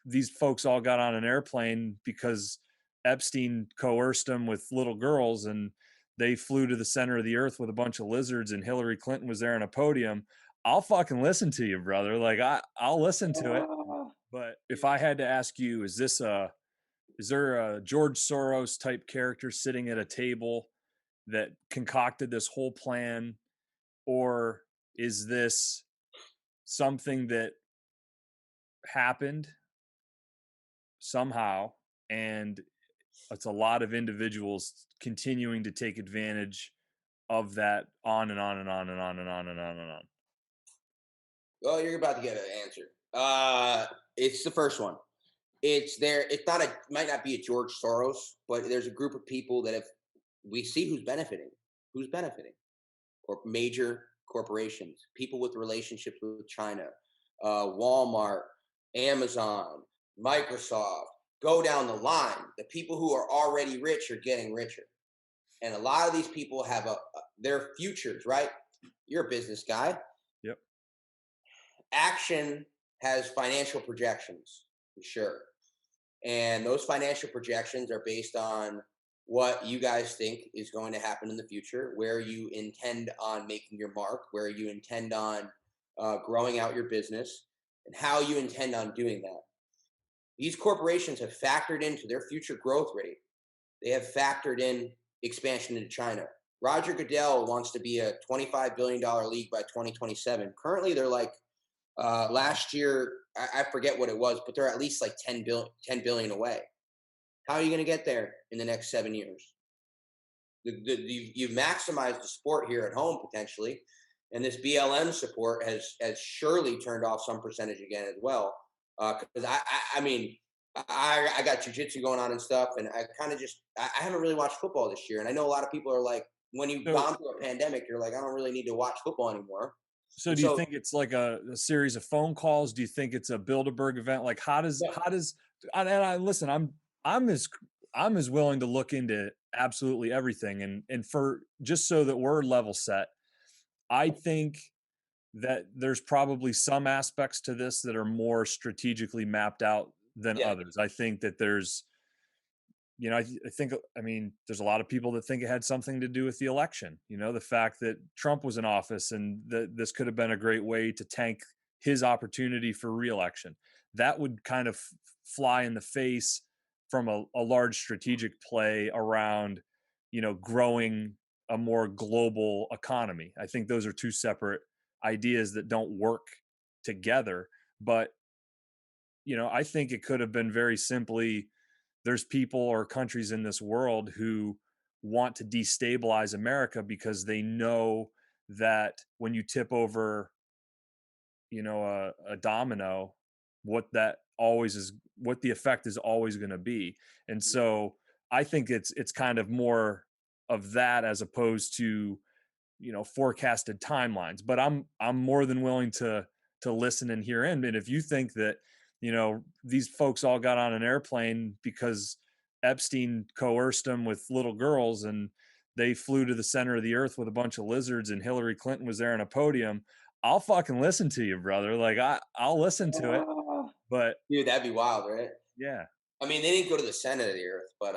these folks all got on an airplane because Epstein coerced them with little girls, and they flew to the center of the earth with a bunch of lizards, and Hillary Clinton was there on a podium. I'll fucking listen to you, brother. Like I'll listen to it. But if I had to ask you, is there a George Soros type character sitting at a table that concocted this whole plan, or is this something that happened somehow and it's a lot of individuals continuing to take advantage of that, on and on and on and on and on and on and on? Well, you're about to get an answer. It's the first one. It's there. It's not a, might not be a George Soros, but there's a group of people that have, we see who's benefiting, or major corporations, people with relationships with China, Walmart, Amazon, Microsoft. Go down the line. The people who are already rich are getting richer, and a lot of these people have their futures. Right? You're a business guy. Yep. Action has financial projections for sure, and those financial projections are based on what you guys think is going to happen in the future, where you intend on making your mark, where you intend on growing out your business, and how you intend on doing that. These corporations have factored into their future growth rate. They have factored in expansion into China. Roger Goodell wants to be a $25 billion league by 2027. Currently, they're like, last year, I forget what it was, but they're at least like 10 billion away. How are you going to get there in the next 7 years? You've maximized the sport here at home potentially, and this BLM support has surely turned off some percentage again as well. Because I mean, I got jujitsu going on and stuff, and I kind of just I haven't really watched football this year, and I know a lot of people are like, when you've So, gone through a pandemic, you're like, I don't really need to watch football anymore. so And do you so think it's like a series of phone calls? Do you think it's a Bilderberg event? Like listen, I'm as I'm as willing to look into absolutely everything, and for just so that we're level set, I think that there's probably some aspects to this that are more strategically mapped out than yeah, others. I think that there's, I think, I mean, there's a lot of people that think it had something to do with the election. The fact that Trump was in office and that this could have been a great way to tank his opportunity for reelection. That would kind of fly in the face from a large strategic play around, growing a more global economy. I think those are two separate ideas that don't work together. But, I think it could have been very simply, there's people or countries in this world who want to destabilize America because they know that when you tip over, a domino, what the effect is always going to be. And so I think it's kind of more of that as opposed to, forecasted timelines. But I'm more than willing to listen and hear in. And if you think that, these folks all got on an airplane because Epstein coerced them with little girls, and they flew to the center of the earth with a bunch of lizards, and Hillary Clinton was there on a podium, I'll fucking listen to you, brother. Like I'll listen to it. But dude, that'd be wild, right? yeah. I mean, they didn't go to the center of the earth, but